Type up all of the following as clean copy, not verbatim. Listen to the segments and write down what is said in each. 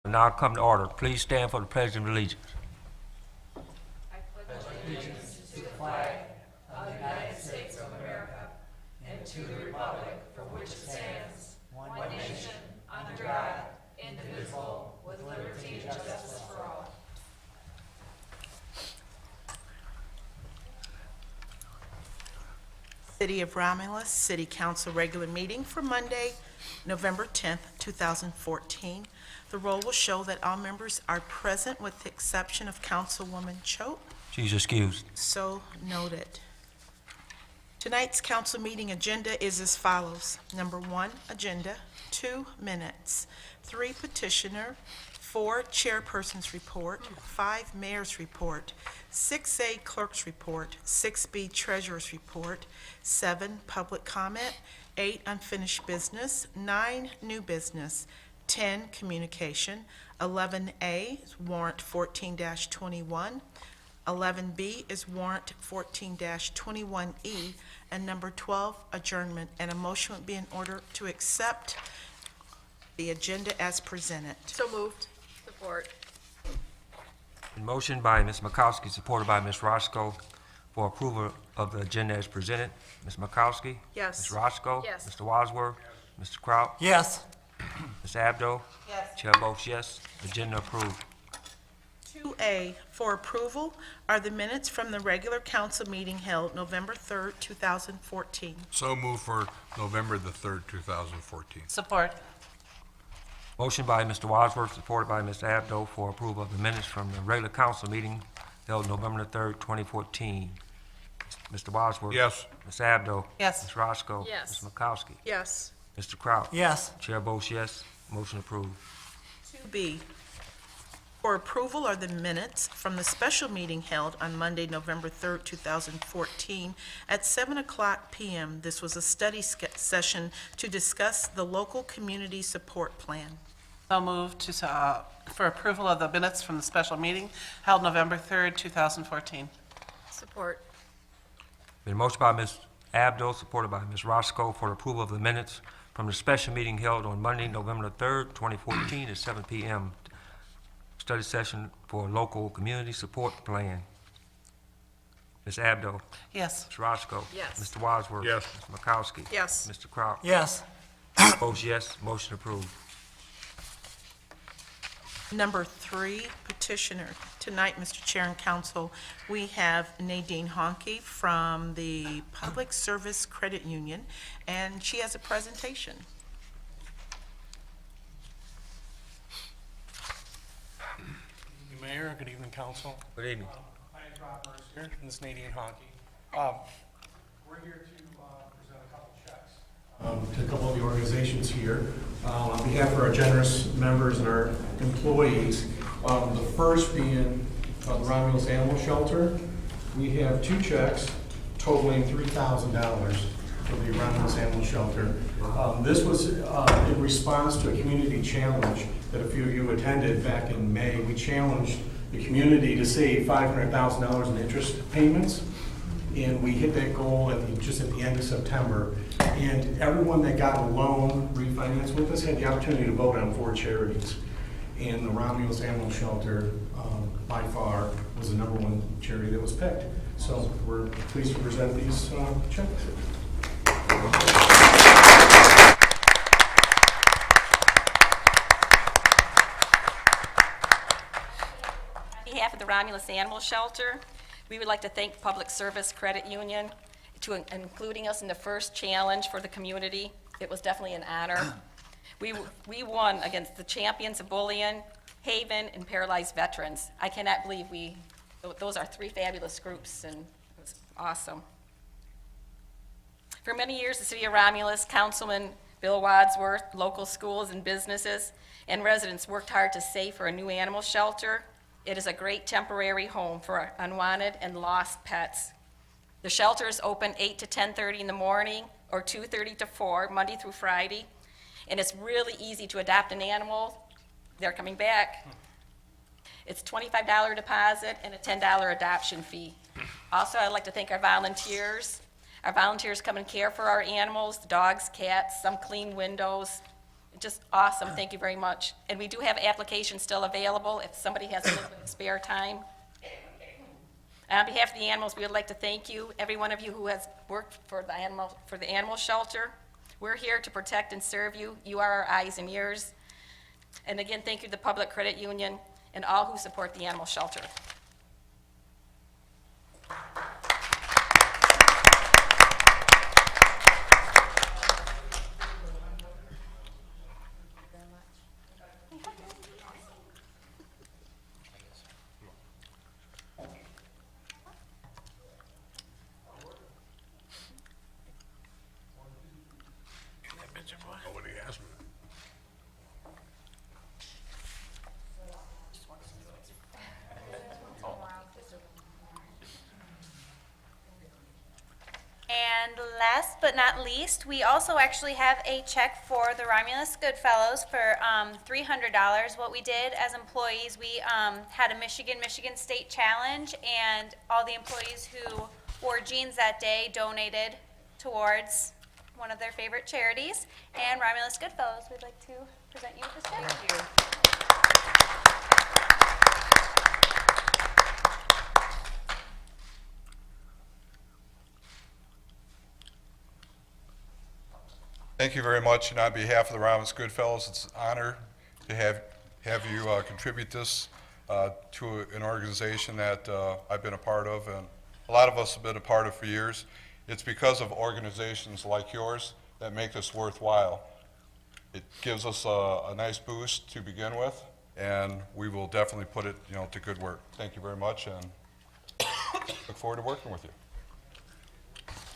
will now come to order. Please stand for the Pledge of Allegiance. City of Romulus City Council regular meeting for Monday, November 10th, 2014. The roll will show that all members are present with the exception of Councilwoman Choate. She's excused. So noted. Tonight's council meeting agenda is as follows. Number 1, agenda, 2 minutes, 3 petitioner, 4 chairperson's report, 5 mayor's report, 6A clerk's report, 6B treasurer's report, 7 public comment, 8 unfinished business, 9 new business, 10 communication, 11A is warrant 14-21, 11B is warrant 14-21E, and number 12, adjournment. And a motion would be in order to accept the agenda as presented. So moved. Support. Motion by Ms. Makowski, supported by Ms. Roscoe, for approval of the agenda as presented. Ms. Makowski? Yes. Ms. Roscoe? Yes. Mr. Wadsworth? Mr. Kraut? Yes. Ms. Abdo? Yes. Chair votes yes. Agenda approved. 2A for approval are the minutes from the regular council meeting held November 3rd, 2014. So move for November the 3rd, 2014. Support. Motion by Mr. Wadsworth, supported by Ms. Abdo, for approval of the minutes from the regular council meeting held November the 3rd, 2014. Mr. Wadsworth? Yes. Ms. Abdo? Yes. Ms. Roscoe? Yes. Ms. Makowski? Yes. Mr. Kraut? Yes. Chair votes yes. Motion approved. 2B for approval are the minutes from the special meeting held on Monday, November 3rd, 2014 at 7:00 p.m. This was a study session to discuss the local community support plan. So moved for approval of the minutes from the special meeting held November 3rd, 2014. Support. Been motion by Ms. Abdo, supported by Ms. Roscoe, for approval of the minutes from the special meeting held on Monday, November 3rd, 2014 at 7 p.m. Study session for local community support plan. Ms. Abdo? Yes. Ms. Roscoe? Yes. Mr. Wadsworth? Yes. Ms. Makowski? Yes. Mr. Kraut? Yes. Votes yes. Motion approved. Number 3, petitioner. Tonight, Mr. Chair and Council, we have Nadine Honke from the Public Service Credit Union, and she has a presentation. Good evening, Mayor. Good evening, Council. Good evening. My name is Rob Mercer here, and this is Nadine Honke. We're here to present a couple checks to a couple of the organizations here. On behalf of our generous members and our employees, the first being the Romulus Animal Shelter. We have 2 checks totaling $3,000 for the Romulus Animal Shelter. This was in response to a community challenge that a few of you attended back in May. We challenged the community to save $500,000 in interest payments, and we hit that goal just at the end of September. And everyone that got a loan refinance with us had the opportunity to vote on 4 charities. And the Romulus Animal Shelter, by far, was the #1 charity that was picked. So we're pleased to present these checks. On behalf of the Romulus Animal Shelter, we would like to thank Public Service Credit Union to including us in the first challenge for the community. It was definitely an honor. We won against the champions of bullying, Haven, and paralyzed veterans. I cannot believe those are 3 fabulous groups, and it was awesome. For many years, the City of Romulus, Councilman Bill Wadsworth, local schools and businesses, and residents worked hard to save for a new animal shelter. It is a great temporary home for unwanted and lost pets. The shelter is open 8 to 10:30 in the morning or 2:30 to 4, Monday through Friday. And it's really easy to adopt an animal. They're coming back. It's $25 deposit and a $10 adoption fee. Also, I'd like to thank our volunteers. Our volunteers come and care for our animals, dogs, cats, some clean windows. Just awesome, thank you very much. And we do have applications still available if somebody has a little bit of spare time. On behalf of the animals, we would like to thank you, every one of you who has worked for the animal shelter. We're here to protect and serve you. You are our eyes and ears. And again, thank you to the Public Credit Union and all who support the animal shelter. Nobody asked me. And last but not least, we also actually have a check for the Romulus Goodfellows for $300. What we did as employees, we had a Michigan State Challenge, and all the employees who wore jeans that day donated towards one of their favorite charities. And Romulus Goodfellows, we'd like to present you with this check. Thank you. Thank you very much, and on behalf of the Romulus Goodfellows, it's an honor to have you contribute this to an organization that I've been a part of, and a lot of us have been a part of for years. It's because of organizations like yours that make this worthwhile. It gives us a nice boost to begin with, and we will definitely put it, to good work. Thank you very much, and look forward to working with you.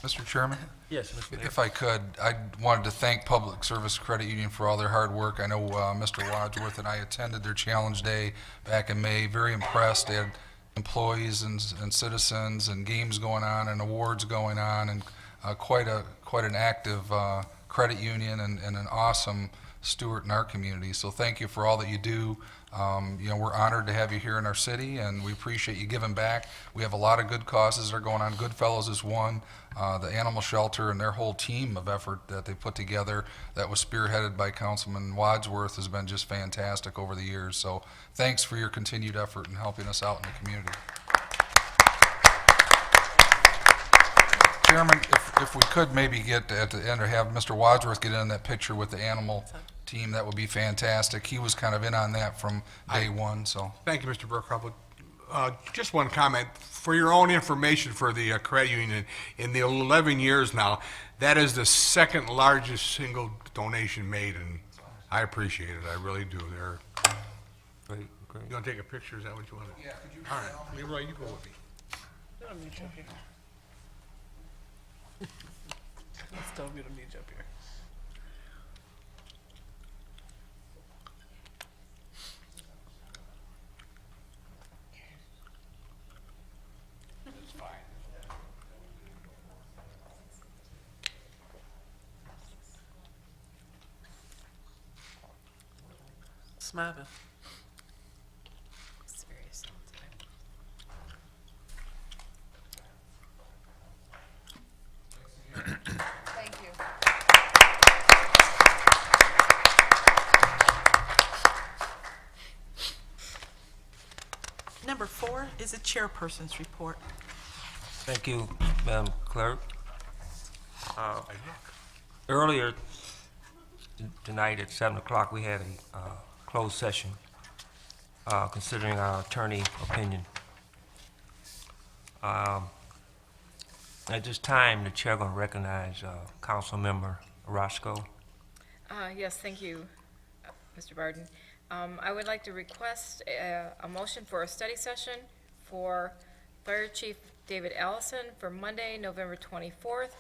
Mr. Chairman, Yes, Mr. Mayor. if I could, I wanted to thank Public Service Credit Union for all their hard work. I know Mr. Wadsworth and I attended their challenge day back in May, very impressed. They had employees and citizens and games going on and awards going on, and quite an active credit union and an awesome steward in our community. So thank you for all that you do. We're honored to have you here in our city, and we appreciate you giving back. We have a lot of good causes that are going on. Goodfellows is one. The animal shelter and their whole team of effort that they put together that was spearheaded by Councilman Wadsworth has been just fantastic over the years. So thanks for your continued effort in helping us out in the community. Chairman, if we could maybe get at the end or have Mr. Wadsworth get in that picture with the animal team, that would be fantastic. He was kind of in on that from day one, so. Thank you, Mr. Burkhardt. Just one comment. For your own information for the credit union, in the 11 years now, that is the second largest single donation made, and I appreciate it. I really do. Great, great. You want to take a picture? Is that what you want? Yeah, could you? All right. Leroy, you go with me. Still gonna need you up here. Smavin. Serious. Thank you. Number 4 is a chairperson's report. Thank you, Madam Clerk. Earlier tonight at 7 o'clock, we had a closed session considering our attorney opinion. At this time, the chair going to recognize Council Member Roscoe. Yes, thank you, Mr. Barden. I would like to request a motion for a study session for Fire Chief David Allison for Monday, November 24th,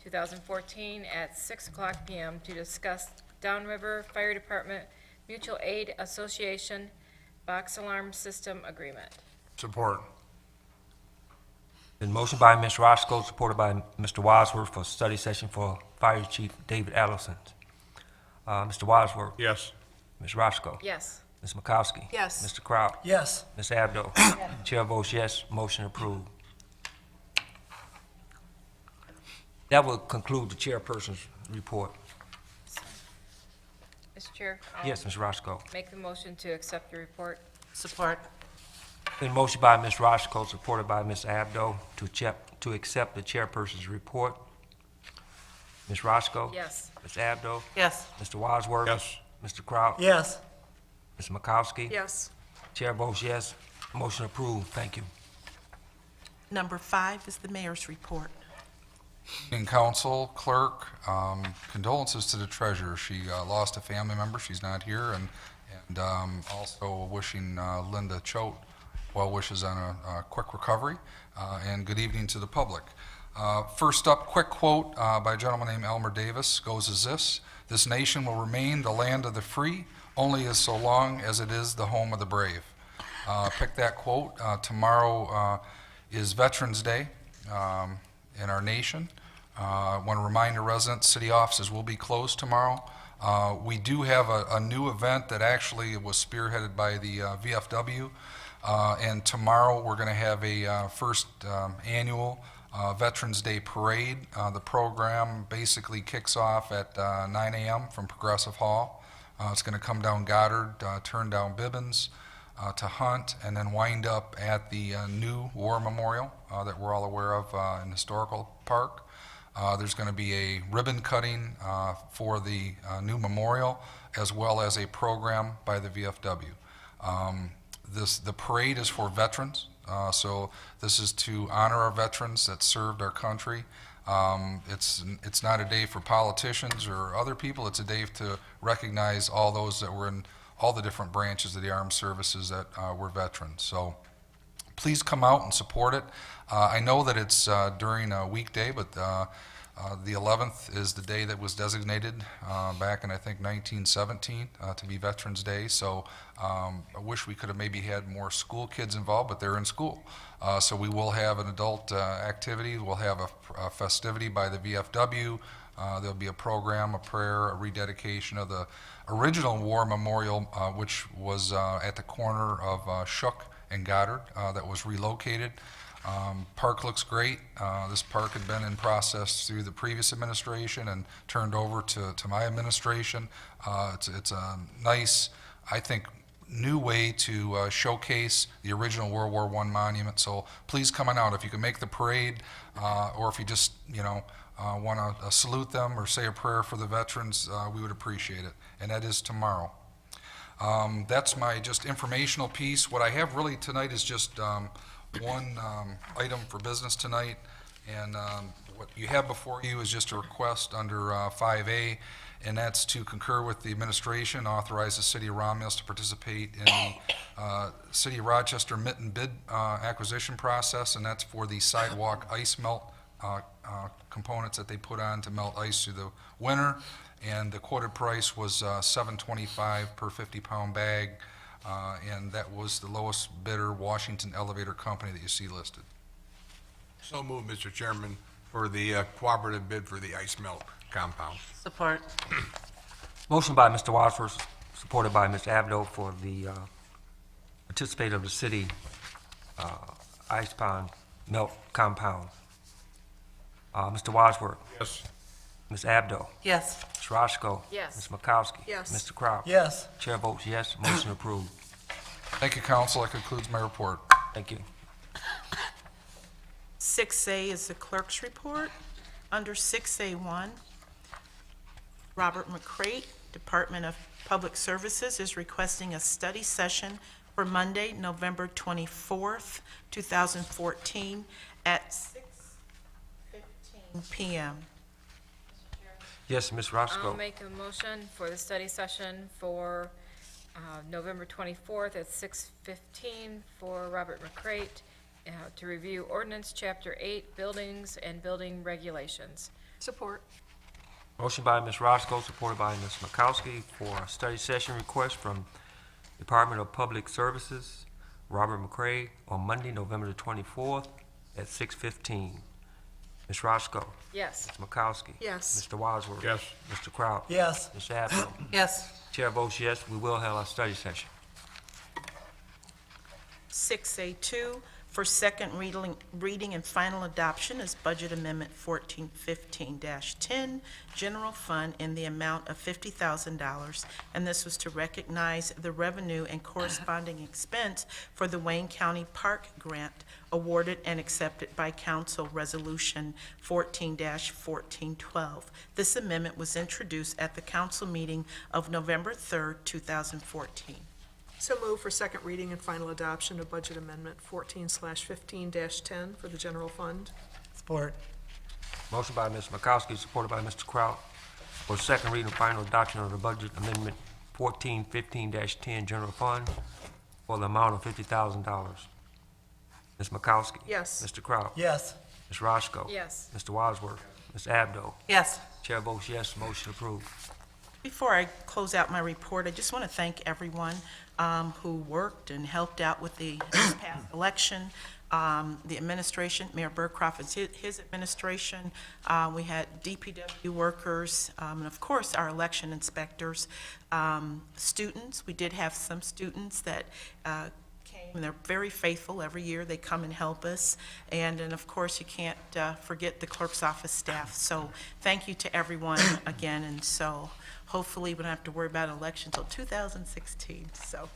2014, at 6:00 p.m. to discuss Downriver Fire Department Mutual Aid Association Box Alarm System Agreement. Support. Been motion by Ms. Roscoe, supported by Mr. Wadsworth for study session for Fire Chief David Allison. Mr. Wadsworth. Yes. Ms. Roscoe. Yes. Ms. McCoskey. Yes. Mr. Kraut. Yes. Ms. Abdo. Chair votes yes, motion approved. That will conclude the chairperson's report. Mr. Chair? Yes, Ms. Roscoe. Make the motion to accept the report. Support. Been motion by Ms. Roscoe, supported by Ms. Abdo, to accept the chairperson's report. Ms. Roscoe? Yes. Ms. Abdo? Yes. Mr. Wadsworth? Yes. Mr. Kraut? Yes. Ms. Makowski? Yes. Chair votes yes. Motion approved. Thank you. Number 5 is the mayor's report. In council, clerk, condolences to the treasurer. She lost a family member. She's not here. And also wishing Linda Choate well wishes on a quick recovery. And good evening to the public. First up, quick quote by a gentleman named Elmer Davis goes as this: "This nation will remain the land of the free only as so long as it is the home of the brave." Pick that quote. Tomorrow is Veterans Day in our nation. I want to remind the residents, city offices will be closed tomorrow. We do have a new event that actually was spearheaded by the VFW, and tomorrow we're going to have a first annual Veterans Day Parade. The program basically kicks off at 9 a.m. from Progressive Hall. It's going to come down Goddard, turn down Bibbins, to Hunt, and then wind up at the new War Memorial that we're all aware of in Historical Park. There's going to be a ribbon cutting for the new memorial, as well as a program by the VFW. The parade is for veterans, so this is to honor our veterans that served our country. It's not a day for politicians or other people. It's a day to recognize all those that were in all the different branches of the armed services that were veterans. So please come out and support it. I know that it's during a weekday, but the 11th is the day that was designated back in, I think, 1917 to be Veterans Day. So I wish we could have maybe had more school kids involved, but they're in school. So we will have an adult activity. We'll have a festivity by the VFW. There'll be a program, a prayer, a rededication of the original War Memorial, which was at the corner of Shook and Goddard, that was relocated. Park looks great. This park had been in process through the previous administration and turned over to my administration. It's a nice, I think, new way to showcase the original World War I monument. So please come on out. If you can make the parade, or if you just, want to salute them or say a prayer for the veterans, we would appreciate it. And that is tomorrow. That's my just informational piece. What I have really tonight is just one item for business tonight, and what you have before you is just a request under 5A, and that's to concur with the administration, authorize the city of Romulus to participate in the City of Rochester mitten bid acquisition process, and that's for the sidewalk ice melt components that they put on to melt ice through the winter, and the quoted price was $7.25 per 50-pound bag, and that was the lowest bidder, Washington Elevator Company, that you see listed. So moved, Mr. Chairman, for the cooperative bid for the ice melt compound. Support. Motion by Mr. Wadsworth, supported by Ms. Abdo, for the participate of the city ice pond melt compound. Mr. Wadsworth? Yes. Ms. Abdo? Yes. Ms. Roscoe? Yes. Ms. Makowski? Yes. Mr. Kraut? Yes. Chair votes yes. Motion approved. Thank you, council. That concludes my report. Thank you. 6A is the clerk's report. Under 6A1, Robert McCrate, Department of Public Services, is requesting a study session for Monday, November 24th, 2014, at 6:15 p.m. Yes, Ms. Roscoe. I'll make a motion for the study session for November 24th at 6:15 for Robert McCrate to review ordinance Chapter 8, Buildings and Building Regulations. Support. Motion by Ms. Roscoe, supported by Ms. Makowski, for a study session request from Department of Public Services, Robert McCray, on Monday, November the 24th at 6:15. Ms. Roscoe. Yes. Ms. Makowski. Yes. Mr. Wadsworth. Yes. Mr. Kraut. Yes. Ms. Abdo. Yes. Chair votes yes. We will have our study session. 6A2, for second reading and final adoption is Budget Amendment 1415-10, General Fund, in the amount of $50,000, and this was to recognize the revenue and corresponding expense for the Wayne County Park Grant awarded and accepted by Council Resolution 14-1412. This amendment was introduced at the council meeting of November 3rd, 2014. So move for second reading and final adoption of Budget Amendment 14/15-10 for the general fund. Support. Motion by Ms. Makowski, supported by Mr. Kraut, for second reading and final adoption of the Budget Amendment 1415-10 General Fund for the amount of $50,000. Ms. Makowski? Yes. Mr. Kraut? Yes. Ms. Roscoe? Yes. Mr. Wadsworth? Ms. Abdo? Yes. Chair votes yes, motion approved. Before I close out my report, I just want to thank everyone who worked and helped out with this past election. The administration, Mayor Burcroft and his administration. We had DPW workers, and of course, our election inspectors. Students, we did have some students that came, and they're very faithful. Every year, they come and help us. And of course, you can't forget the clerk's office staff. So thank you to everyone again, and so hopefully we don't have to worry about an election until 2016. So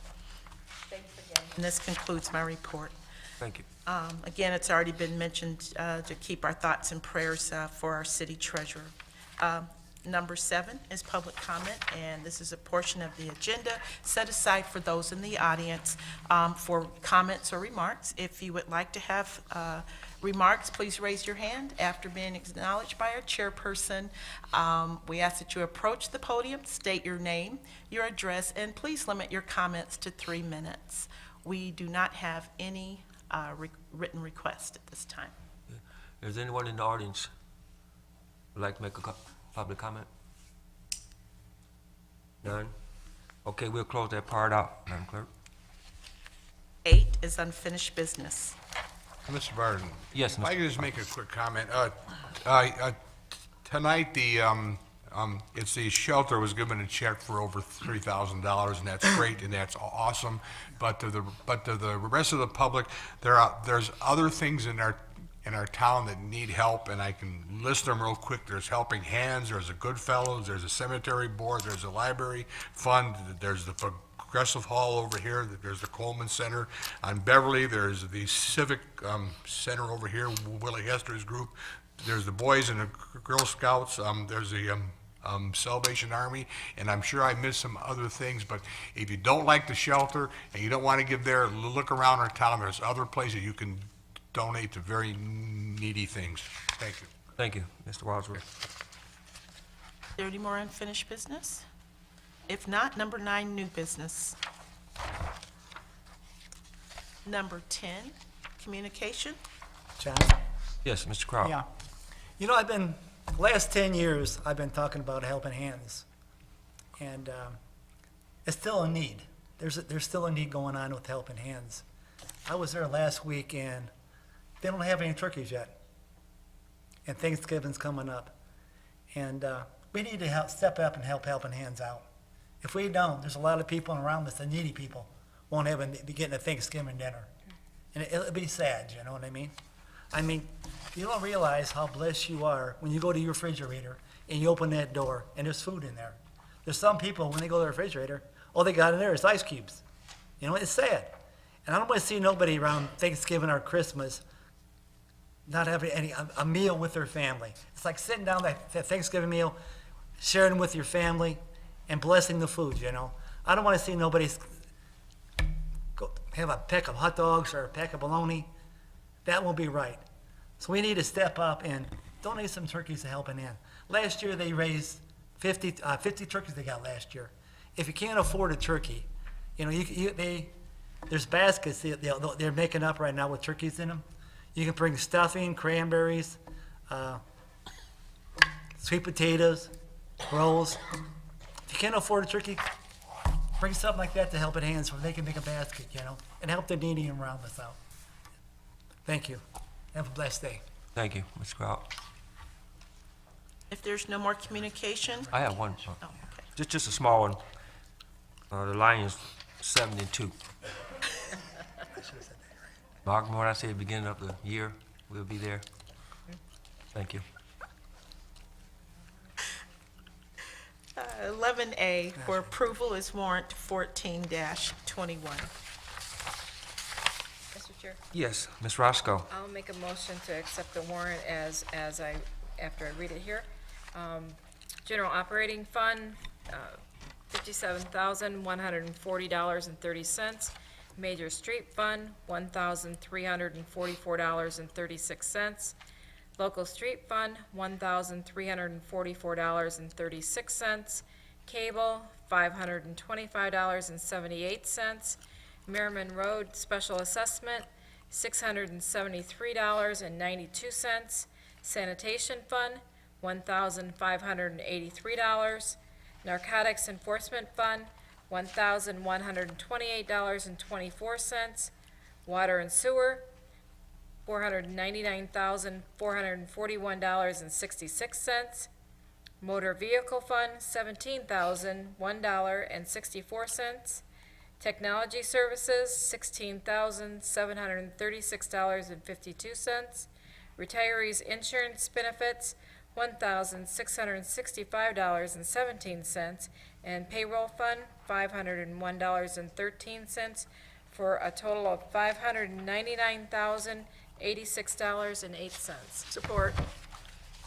thanks again. And this concludes my report. Thank you. Again, it's already been mentioned to keep our thoughts and prayers for our city treasurer. Number 7 is public comment, and this is a portion of the agenda set aside for those in the audience for comments or remarks. If you would like to have remarks, please raise your hand after being acknowledged by our chairperson. We ask that you approach the podium, state your name, your address, and please limit your comments to 3 minutes. We do not have any written request at this time. Is anyone in the audience who would like to make a public comment? None? Okay, we'll close that part out, Madam Clerk. 8 is unfinished business. Mr. Barton? Yes, If I Mr. could just make a quick comment. Tonight, it's the shelter was given a check for over $3,000, and that's great, and that's awesome. But to the rest of the public, there's other things in our town that need help, and I can list them real quick. There's Helping Hands, there's a Goodfellows, there's a cemetery board, there's a library fund, there's the Progressive Hall over here, there's the Coleman Center. On Beverly, there's the Civic Center over here, Willie Hester's group. There's the Boys and the Girl Scouts, there's the Salvation Army, and I'm sure I missed some other things, but if you don't like the shelter and you don't want to give there, look around our town. There's other places you can donate to very needy things. Thank you. Thank you, Mr. Wadsworth. Is there any more unfinished business? If not, number 9, new business. Number 10, communication. John? Yes, Mr. Kraut. Yeah. You know, last 10 years, I've been talking about Helping Hands. And it's still a need. There's still a need going on with Helping Hands. I was there last week, and they don't have any turkeys yet. And Thanksgiving's coming up. And we need to step up and help Helping Hands out. If we don't, there's a lot of people around us, the needy people, won't be getting a Thanksgiving dinner. And it'll be sad, you know what I mean? I mean, you don't realize how blessed you are when you go to your refrigerator and you open that door and there's food in there. There's some people, when they go to the refrigerator, all they got in there is ice cubes. You know, it's sad. And I don't want to see nobody around Thanksgiving or Christmas not having a meal with their family. It's like sitting down that Thanksgiving meal, sharing with your family, and blessing the food, you know. I don't want to see nobody go have a pack of hot dogs or a pack of bologna. That won't be right. So we need to step up and donate some turkeys to Helping Hand. Last year, they raised 50 turkeys they got last year. If you can't afford a turkey, you know, there's baskets they're making up right now with turkeys in them. You can bring stuffing, cranberries, sweet potatoes, rolls. If you can't afford a turkey, bring something like that to Helping Hands so they can make a basket, you know, and help the needy around us out. Thank you. Have a blessed day. Thank you, Mr. Kraut. If there's no more communication, I have one, oh, okay. just a small one. The line is 72. Mark, what I say at the beginning of the year, we'll be there. Thank you. 11A for approval is warrant 14-21. Mr. Chair, Yes, Ms. Roscoe. I'll make a motion to accept the warrant after I read it here. General Operating Fund, $57,140.30. Major Street Fund, $1,344.36. Local Street Fund, $1,344.36. Cable, $525.78. Merriman Road Special Assessment, $673.92. Sanitation Fund, $1,583. Narcotics Enforcement Fund, $1,128.24. Water and Sewer, $499,441.66. Motor Vehicle Fund, $17,001.64. Technology Services, $16,736.52. Retirees Insurance Benefits, $1,665.17, and Payroll Fund, $501.13, for a total of $599,086.08. Support.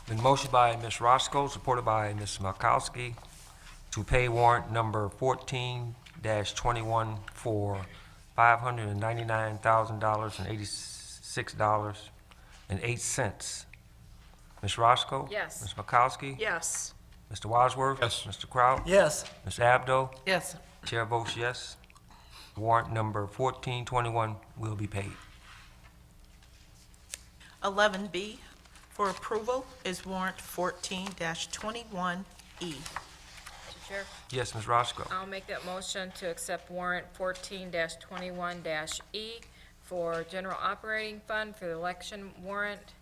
Been motioned by Ms. Roscoe, supported by Ms. Makowski, to pay warrant number 14-21 for $599,086.08. Ms. Roscoe? Yes. Ms. Makowski? Yes. Mr. Wadsworth? Yes. Mr. Kraut? Yes. Ms. Abdo? Yes. Chair votes yes. Warrant number 1421 will be paid. 11B for approval is warrant 14-21E. Mr. Chair, Yes, Ms. Roscoe. I'll make that motion to accept warrant 14-21-E for General Operating Fund for the election warrant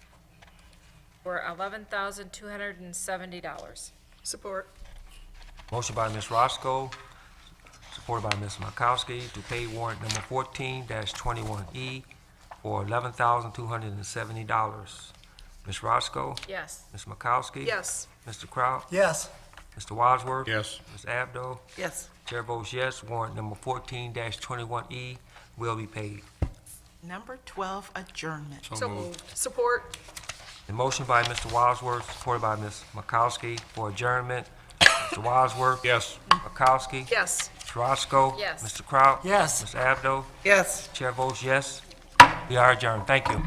for $11,270. Support. Motion by Ms. Roscoe, supported by Ms. Makowski, to pay warrant number 14-21E for $11,270. Ms. Roscoe? Yes. Ms. Makowski? Yes. Mr. Kraut? Yes. Mr. Wadsworth? Yes. Ms. Abdo? Yes. Chair votes yes. Warrant number 14-21E will be paid. Number 12, adjournment. So moved. Support. The motion by Mr. Wadsworth, supported by Ms. Makowski, for adjournment. Mr. Wadsworth? Yes. Makowski? Yes. Ms. Roscoe? Yes. Mr. Kraut? Yes. Ms. Abdo? Yes. Chair votes yes. We are adjourned. Thank you.